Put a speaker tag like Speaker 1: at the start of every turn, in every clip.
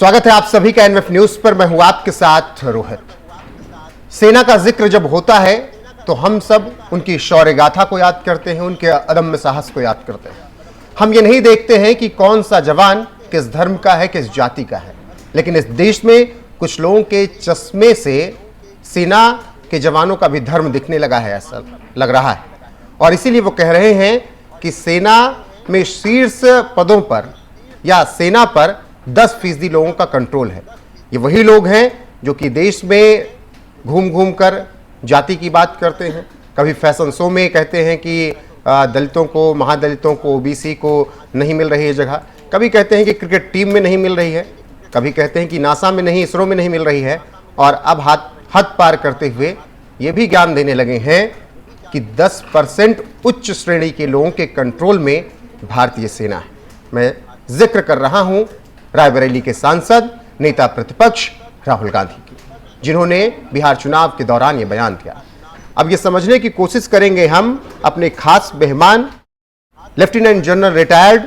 Speaker 1: स्वागत है आप सभी का एनएफ न्यूज पर। मैं हूं आपके साथ रोहित। सेना का जिक्र जब होता है तो हम सब उनकी शौर्य गाथा को याद करते हैं, उनके अदम्य साहस को याद करते हैं। हम ये नहीं देखते हैं कि कौन सा जवान किस धर्म का है, किस जाति का है, लेकिन इस देश में कुछ लोगों के चश्मे से सेना के जवानों का भी धर्म दिखने लगा है, ऐसा लग रहा है। और इसीलिए वो कह रहे हैं कि सेना में शीर्ष पदों पर या सेना पर 10% लोगों का कंट्रोल है। ये वही लोग हैं जो कि देश में घूम घूम कर जाति की बात करते हैं। कभी फैशन शो में कहते हैं कि दलितों को, महादलितों को, ओबीसी को नहीं मिल रही है जगह। कभी कहते हैं कि क्रिकेट टीम में नहीं मिल रही है, कभी कहते हैं कि नासा में नहीं, इसरो में नहीं मिल रही है। और अब हद पार करते हुए ये भी ज्ञान देने लगे हैं कि 10% उच्च श्रेणी के लोगों के कंट्रोल में भारतीय सेना है। मैं जिक्र कर रहा हूं रायबरेली के सांसद, नेता प्रतिपक्ष राहुल गांधी की, जिन्होंने बिहार चुनाव के दौरान यह बयान दिया। अब यह समझने की कोशिश करेंगे हम अपने खास मेहमान lieutenant general retired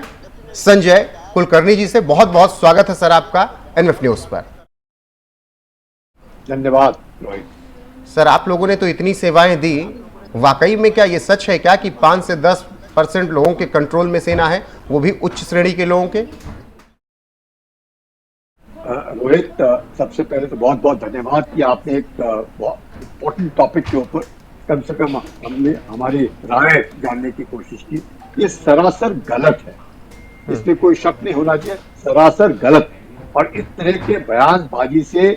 Speaker 1: Sanjay Kulkarni ji से। बहुत बहुत स्वागत है सर आपका एनएफ न्यूज पर।
Speaker 2: धन्यवाद रोहित।
Speaker 1: सर, आप लोगों ने तो इतनी सेवाएं दी, वाकई में क्या ये सच है क्या कि 5 से 10% लोगों के कंट्रोल में सेना है, वो भी उच्च श्रेणी के लोगों के?
Speaker 2: रोहित, सबसे पहले तो बहुत बहुत धन्यवाद कि आपने एक इम्पोर्टेंट टॉपिक के ऊपर कम से कम हमने हमारी राय जानने की कोशिश की। ये सरासर गलत है, इसमें कोई शक नहीं होना चाहिए, सरासर गलत। और इस तरह के बयानबाजी से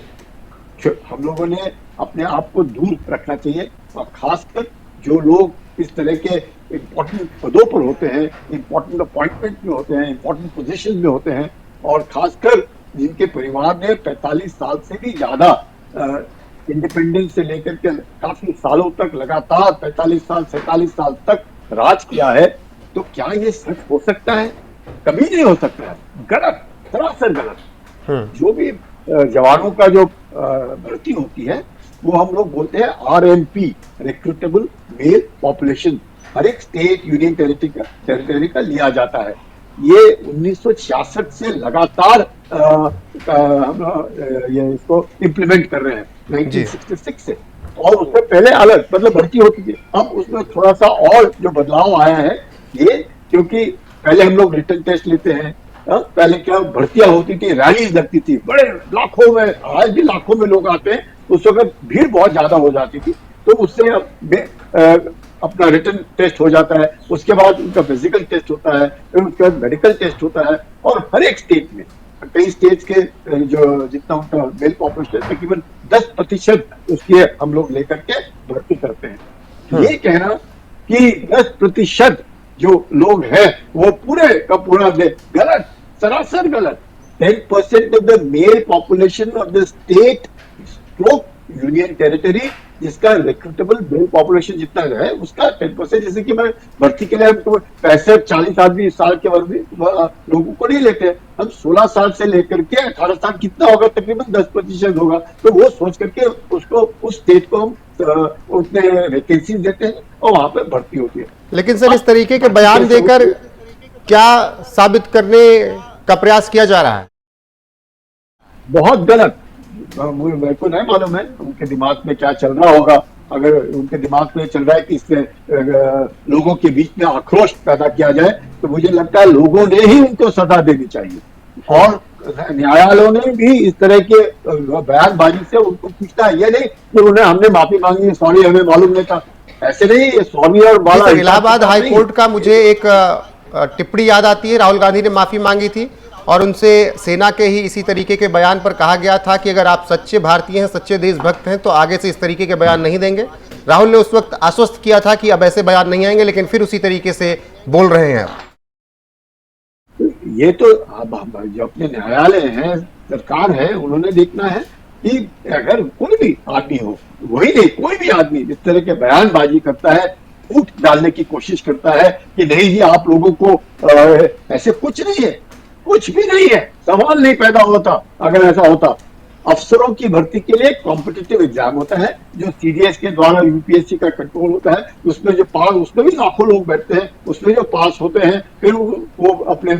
Speaker 2: हम लोगों ने अपने आप को दूर रखना चाहिए। और खासकर जो लोग इस तरह के इम्पोर्टेंट पदों पर होते हैं, इम्पोर्टेंट अपॉइंटमेंट में होते हैं, इम्पोर्टेंट पोजीशन में होते हैं, और खासकर जिनके परिवार ने 45 साल से भी ज्यादा इंडिपेंडेंस से लेकर के काफी सालों तक लगातार 45 साल 47 साल तक राज किया है, तो क्या ये सच हो सकता है? कभी नहीं हो सकता है। गलत, सरासर गलत। जो भी जवानों का जो भर्ती होती है वो हम लोग बोलते हैं RMP, रिक्रूटेबल मेल पॉपुलेशन। हर एक स्टेट, यूनियन टेरिटरी का लिया जाता है। ये 1966 से लगातार ये इसको इम्प्लीमेंट कर रहे हैं, 1966 से। और उससे पहले अलग मतलब भर्ती होती थी। अब उसमें थोड़ा सा और जो बदलाव आया है ये, क्योंकि पहले हम लोग रिटन टेस्ट लेते हैं। पहले क्या भर्तियां होती थी, रैलीज लगती थी, बड़े लाखों में, आज भी लाखों में लोग आते हैं। उस वक्त भीड़ बहुत ज्यादा हो जाती थी, तो उससे अपना रिटन टेस्ट हो जाता है, उसके बाद उनका फिजिकल टेस्ट होता है, फिर उसके बाद मेडिकल टेस्ट होता है। और हर एक स्टेट में, कई स्टेट्स के जो जितना उनका मेल पॉपुलेशन तकरीबन 10% उसकी हम लोग लेकर के भर्ती करते हैं। ये कहना कि 10% जो लोग हैं वो पूरे का पूरा गलत, सरासर गलत। 10% of the mail population of the state stroke union territory, जिसका रिक्रूटेबल मेल पॉपुलेशन जितना है उसका 10%। जैसे कि मैं भर्ती के लिए हम तो 65-40 आदमी साल के वर्ग लोगों को नहीं लेते, हम 16 साल से लेकर के 18 साल, कितना होगा, तकरीबन 10% होगा। तो वो सोच करके उसको, उस स्टेट को हम उतने वैकेंसी देते हैं और वहां पे भर्ती होती है।
Speaker 1: लेकिन सर, इस तरीके के बयान देकर क्या साबित करने का प्रयास किया जा रहा है?
Speaker 2: बहुत गलत। मेरे को नहीं मालूम है उनके दिमाग में क्या चल रहा होगा। अगर उनके दिमाग में चल रहा है कि इससे लोगों के बीच में आक्रोश पैदा किया जाए, तो मुझे लगता है लोगों ने ही उनको सजा देनी चाहिए। और न्यायालयों ने भी इस तरह के बयानबाजी से उनको पूछना है। ये नहीं कि उन्हें हमने माफी मांगी, सॉरी हमें मालूम नहीं था, ऐसे नहीं। ये सॉरी और बाला
Speaker 1: इलाहाबाद हाईकोर्ट का मुझे एक टिप्पणी याद आती है। राहुल गांधी ने माफी मांगी थी और उनसे सेना के ही इसी तरीके के बयान पर कहा गया था कि अगर आप सच्चे भारतीय हैं, सच्चे देशभक्त हैं, तो आगे से इस तरीके के बयान नहीं देंगे। राहुल ने उस वक्त आश्वस्त किया था कि अब ऐसे बयान नहीं आएंगे, लेकिन फिर उसी तरीके से बोल रहे हैं।
Speaker 2: ये तो जो अपने न्यायालय हैं, सरकार है, उन्होंने देखना है कि अगर कोई भी आदमी हो, वही नहीं कोई भी आदमी इस तरह के बयानबाजी करता है, फूट डालने की कोशिश करता है कि नहीं जी आप लोगों को ऐसे कुछ नहीं है, कुछ भी नहीं है, सवाल नहीं पैदा होता अगर ऐसा होता। अफसरों की भर्ती के लिए कॉम्पिटिटिव एग्जाम होता है जो सीडीएस के द्वारा यूपीएससी का कंट्रोल होता है। उसमें जो पास, उसमें भी लाखों लोग बैठते हैं, उसमें जो पास होते हैं फिर वो अपने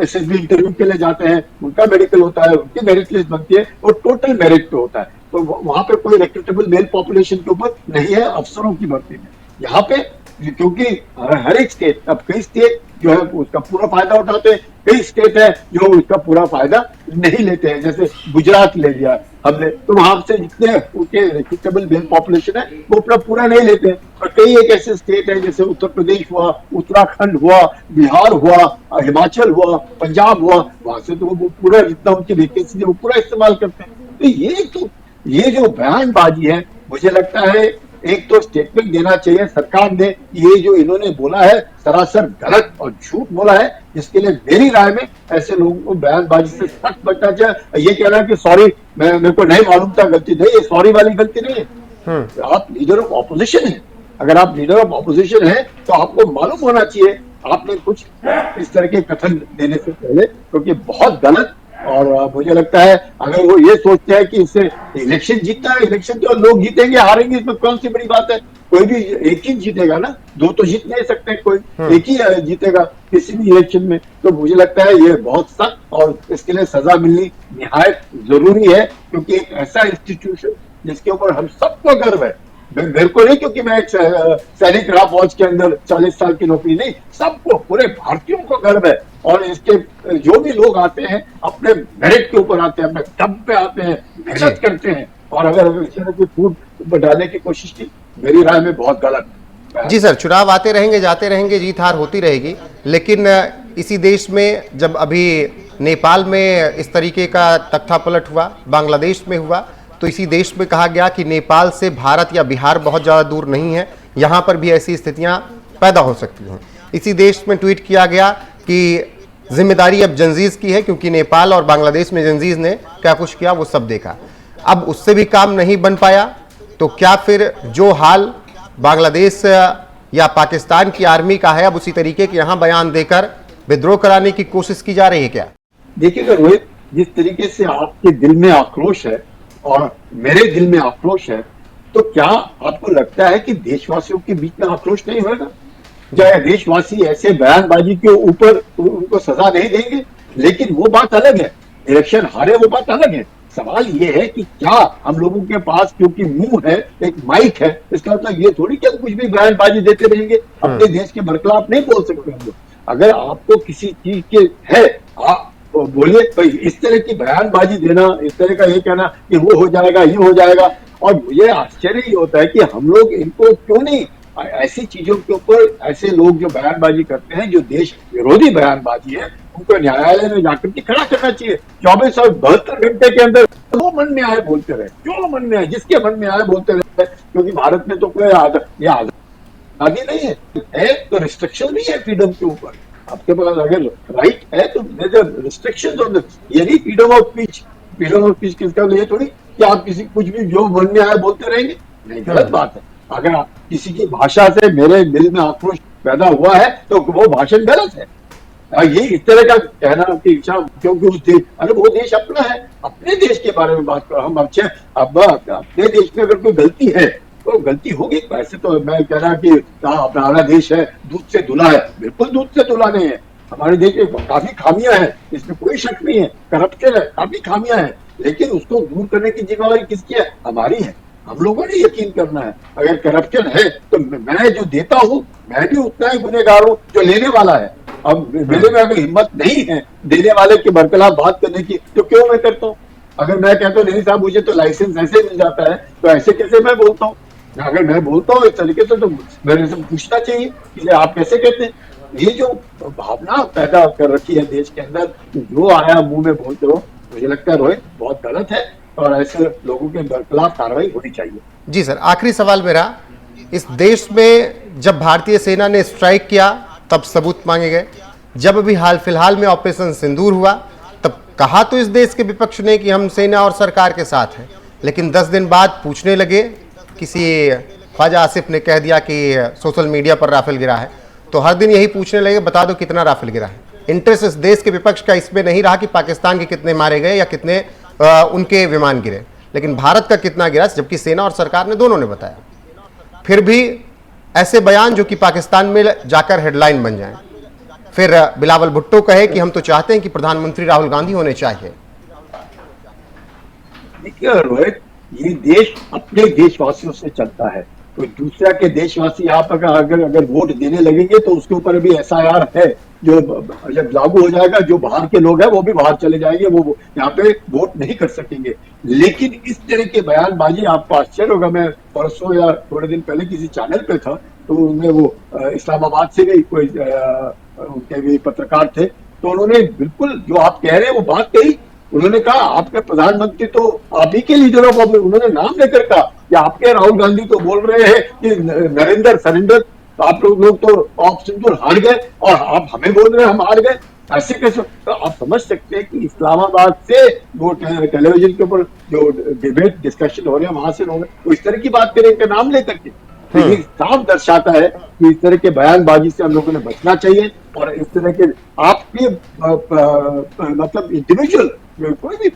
Speaker 2: एसएसबी इंटरव्यू के लिए जाते हैं, उनका मेडिकल होता है, उनकी मेरिट लिस्ट बनती है, वो टोटल मेरिट पे होता है। तो वहां पे कोई रिक्रूटेबल मेल पॉपुलेशन के ऊपर नहीं है अफसरों की भर्ती में। यहाँ पे क्योंकि हर एक स्टेट, अब कई स्टेट जो है उसका पूरा फायदा उठाते हैं, कई स्टेट है जो उसका पूरा फायदा नहीं लेते हैं। जैसे गुजरात ले लिया हमने, तो वहां से जितने उनके रिक्रूटेबल मेल पॉपुलेशन है वो अपना पूरा नहीं लेते हैं। और कई एक ऐसे स्टेट है जैसे उत्तर प्रदेश हुआ, उत्तराखंड हुआ, बिहार हुआ, हिमाचल हुआ, पंजाब हुआ, वहां से तो वो पूरा जितना उनकी वैकेंसी है वो पूरा इस्तेमाल करते हैं। तो ये जो बयानबाजी है, मुझे लगता है एक तो स्टेटमेंट देना चाहिए सरकार ने, ये जो इन्होंने बोला है सरासर गलत और झूठ बोला है, जिसके लिए मेरी राय में ऐसे लोगों को बयानबाजी से सख्त बचना चाहिए। ये कहना है कि सॉरी मेरे को नहीं मालूम था, गलती नहीं, ये सॉरी वाली गलती नहीं है। आप लीडर ऑफ ऑपोजिशन है, अगर आप लीडर ऑफ ऑपोजिशन है तो आपको मालूम होना चाहिए आपने कुछ इस तरह के कथन देने से पहले, क्योंकि बहुत गलत। और मुझे लगता है अगर वो ये सोचते हैं कि इससे इलेक्शन जीतना है, इलेक्शन तो लोग जीतेंगे हारेंगे, इसमें कौन सी बड़ी बात है। कोई भी एक ही जीतेगा ना, दो तो जीत नहीं सकते, कोई एक ही जीतेगा किसी भी इलेक्शन में। तो मुझे लगता है ये बहुत सख्त और इसके लिए सजा मिलनी निहायत जरूरी है, क्योंकि एक ऐसा इंस्टीट्यूशन जिसके ऊपर हम सबको गर्व है, मेरे को नहीं क्योंकि मैं एक सैनिक रहा फौज के अंदर 40 साल की नौकरी, नहीं, सबको, पूरे भारतीयों को गर्व है। और इसके जो भी लोग आते हैं अपने मेरिट के ऊपर आते हैं, अपने दम पे आते हैं, मेहनत करते हैं, और अगर इस तरह की फूट डालने की कोशिश की, मेरी राय में बहुत गलत है।
Speaker 1: जी सर, चुनाव आते रहेंगे जाते रहेंगे, जीत हार होती रहेगी, लेकिन इसी देश में जब अभी नेपाल में इस तरीके का तख्ता पलट हुआ, बांग्लादेश में हुआ, तो इसी देश में कहा गया कि नेपाल से भारत या बिहार बहुत ज़्यादा दूर नहीं है, यहाँ पर भी ऐसी स्थितियाँ पैदा हो सकती हैं। इसी देश में ट्वीट किया गया कि जिम्मेदारी अब जंजीज की है, क्योंकि नेपाल और बांग्लादेश में जंजीज ने क्या कुछ किया वो सब देखा। अब उससे भी काम नहीं बन पाया, तो क्या फिर जो हाल बांग्लादेश या पाकिस्तान की आर्मी का है, अब उसी तरीके के यहाँ बयान देकर विद्रोह कराने की कोशिश की जा रही है क्या?
Speaker 2: देखिएगा रोहित, जिस तरीके से आपके दिल में आक्रोश है और मेरे दिल में आक्रोश है, तो क्या आपको लगता है कि देशवासियों के बीच में आक्रोश नहीं होगा? क्या देशवासी ऐसे बयानबाजी के ऊपर उनको सजा नहीं देंगे? लेकिन वो बात अलग है, इलेक्शन हारे वो बात अलग है। सवाल ये है कि क्या हम लोगों के पास क्योंकि मुंह है, एक माइक है, इसका मतलब ये थोड़ी कि हम कुछ भी बयानबाजी देते रहेंगे, अपने देश के बरखिलाफ नहीं बोल सकते हम लोग। अगर आपको किसी चीज के है आप बोलिए, भाई इस तरह की बयानबाजी देना, इस तरह का ये कहना कि वो हो जाएगा, ये हो जाएगा, और मुझे आश्चर्य ये होता है कि हम लोग इनको क्यों नहीं, ऐसी चीजों के ऊपर ऐसे लोग जो बयानबाजी करते हैं, जो देश विरोधी बयानबाजी है, उनको न्यायालय में जाकर के खड़ा करना चाहिए। 24 और 72 घंटे के अंदर जो मन में आए बोलते रहे, जो मन में आए, जिसके मन में आए बोलते रहे, क्योंकि भारत में तो कोई आजादी नहीं है तो रिस्ट्रिक्शन भी है फ्रीडम के ऊपर। आपके पास अगर राइट है तो रिस्ट्रिक्शन ऑन ये नहीं freedom of speech. Freedom of speech किसका ये थोड़ी कि आप किसी कुछ भी जो मन में आए बोलते रहेंगे, नहीं, गलत बात है। अगर किसी की भाषा से मेरे दिल में आक्रोश पैदा हुआ है तो वो भाषण गलत है। ये इस तरह का कहना कि क्योंकि उस देश, अरे वो देश अपना है, अपने देश के बारे में बात करो। हम अच्छे अपने देश में अगर कोई गलती है तो गलती होगी। वैसे तो मैं कह रहा कि हमारा देश है दूध से धुला है, बिल्कुल दूध से धुला नहीं है। हमारे देश में काफी खामियां हैं, इसमें कोई शक नहीं है, करप्शन है, काफी खामियां हैं, लेकिन उसको दूर करने की जिम्मेवारी किसकी है? हमारी है। हम लोगों ने यकीन करना है। अगर करप्शन है तो मैं जो देता हूँ मैं भी उतना ही गुनहगार हूँ जो लेने वाला है। अब मेरे में अगर हिम्मत नहीं है देने वाले के बरखिलाफ बात करने की, तो क्यों मैं करता हूँ? अगर मैं कहता हूँ नहीं साहब मुझे तो लाइसेंस ऐसे मिल जाता है, तो ऐसे कैसे मैं बोलता हूँ? अगर मैं बोलता हूँ इस तरीके से तो मेरे से पूछना चाहिए कि आप कैसे कहते हैं। ये जो भावना पैदा कर रखी है देश के अंदर, जो आया मुंह में बोलते हो, मुझे लगता है रोहित बहुत गलत है और ऐसे लोगों के खिलाफ कार्रवाई होनी चाहिए।
Speaker 1: जी सर, आखिरी सवाल मेरा, इस देश में जब भारतीय सेना ने स्ट्राइक किया तब सबूत मांगे गए, जब अभी हाल फिलहाल में ऑपरेशन सिंदूर हुआ तब कहा तो इस देश के विपक्ष ने कि हम सेना और सरकार के साथ हैं, लेकिन 10 दिन बाद पूछने लगे, किसी ख्वाजा आसिफ ने कह दिया कि सोशल मीडिया पर राफेल गिरा है, तो हर दिन यही पूछने लगे बता दो कितना राफेल गिरा है। इंटरेस्ट इस देश के विपक्ष का इसमें नहीं रहा कि पाकिस्तान के कितने मारे गए या कितने उनके विमान गिरे, लेकिन भारत का कितना गिरा, जबकि सेना और सरकार ने दोनों ने बताया। फिर भी ऐसे बयान जो कि पाकिस्तान में जाकर हेडलाइन बन जाएं। फिर बिलावल भुट्टो कहे कि हम तो चाहते हैं कि प्रधानमंत्री राहुल गांधी होने चाहिए।
Speaker 2: देखिए रोहित, ये देश अपने देशवासियों से चलता है। कोई दूसरा के देशवासी यहाँ पर अगर वोट देने लगेंगे तो उसके ऊपर अभी एसआईआर है जो जब लागू हो जाएगा, जो बाहर के लोग हैं वो भी बाहर चले जाएंगे, वो यहाँ पे वोट नहीं कर सकेंगे। लेकिन इस तरह के बयानबाजी, आपको आश्चर्य होगा, मैं परसों या थोड़े दिन पहले किसी चैनल पे था, तो उनमें वो इस्लामाबाद से भी कोई उनके भी पत्रकार थे, तो उन्होंने बिल्कुल जो आप कह रहे हैं वो बात कही। उन्होंने कहा आपके प्रधानमंत्री तो आप ही के लीडरों को, उन्होंने नाम लेकर कहा कि आपके राहुल गांधी तो बोल रहे हैं कि नरेंद्र सरेंडर, तो आप लोग तो ऑप्शन तो हार गए और आप हमें बोल रहे हैं हम हार गए, ऐसे कैसे? तो आप समझ सकते हैं कि इस्लामाबाद से वो टेलीविजन के ऊपर जो डिबेट डिस्कशन हो रहे हैं वहां से लोग तो इस तरह की बात करें, इनका नाम लेकर के। तो ये साफ दर्शाता है कि इस तरह के बयानबाजी से हम लोगों ने बचना चाहिए। और इस तरह के आपके मतलब इंडिविजुअल, कोई भी,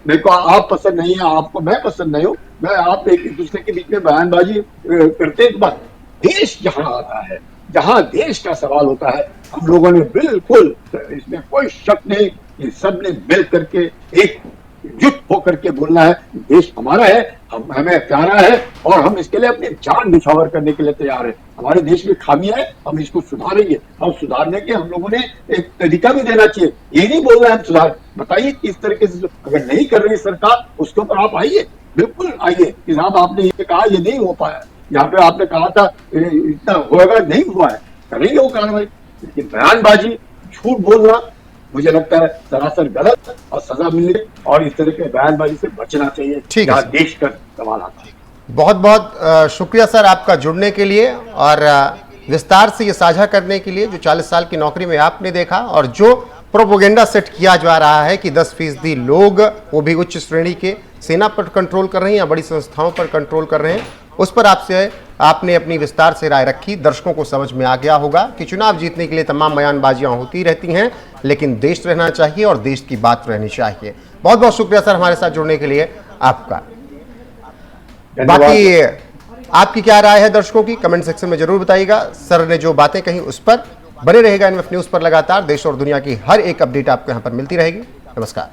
Speaker 2: मेरे को आप पसंद नहीं है, आपको मैं पसंद नहीं हूँ, मैं आप एक दूसरे के बीच में बयानबाजी करते हैं, बात देश जहां आता है, जहां देश का सवाल होता है, हम लोगों ने बिल्कुल, इसमें कोई शक नहीं, ये सब ने मिल करके एकजुट होकर के बोलना है देश हमारा है, हमें प्यारा है और हम इसके लिए अपनी जान निछावर करने के लिए तैयार है। हमारे देश में खामियां है, हम इसको सुधारेंगे, और सुधारने के हम लोगों ने एक तरीका भी देना चाहिए। ये नहीं बोल रहे हम सुधार, बताइए किस तरीके से, अगर नहीं कर रही सरकार उसके ऊपर आप आइए, बिल्कुल आइए कि साहब आपने ये कहा ये नहीं हो पाया, यहाँ पे आपने कहा था इतना होगा, नहीं हुआ है, करेंगे वो कार्रवाई। लेकिन बयानबाजी, झूठ बोलना मुझे लगता है सरासर गलत और सजा मिलनी, और इस तरह के बयानबाजी से बचना चाहिए।
Speaker 1: ठीक है,
Speaker 2: देश का सवाल आता है।
Speaker 1: बहुत बहुत शुक्रिया सर आपका जुड़ने के लिए और विस्तार से ये साझा करने के लिए, जो 40 साल की नौकरी में आपने देखा और जो प्रोपोगेंडा सेट किया जा रहा है कि 10% लोग, वो भी उच्च श्रेणी के, सेना पर कंट्रोल कर रहे हैं या बड़ी संस्थाओं पर कंट्रोल कर रहे हैं, उस पर आपने अपनी विस्तार से राय रखी। दर्शकों को समझ में आ गया होगा कि चुनाव जीतने के लिए तमाम बयानबाजियां होती रहती हैं, लेकिन देश रहना चाहिए और देश की बात रहनी चाहिए। बहुत बहुत शुक्रिया सर हमारे साथ जुड़ने के लिए आपका। बाकी आपकी क्या राय है दर्शकों की, कमेंट सेक्शन में जरूर बताइएगा। सर ने जो बातें कही उस पर बने रहेगा एनएफ न्यूज पर लगातार देश और दुनिया की हर एक अपडेट आपको यहां पर मिलती रहेगी। नमस्कार।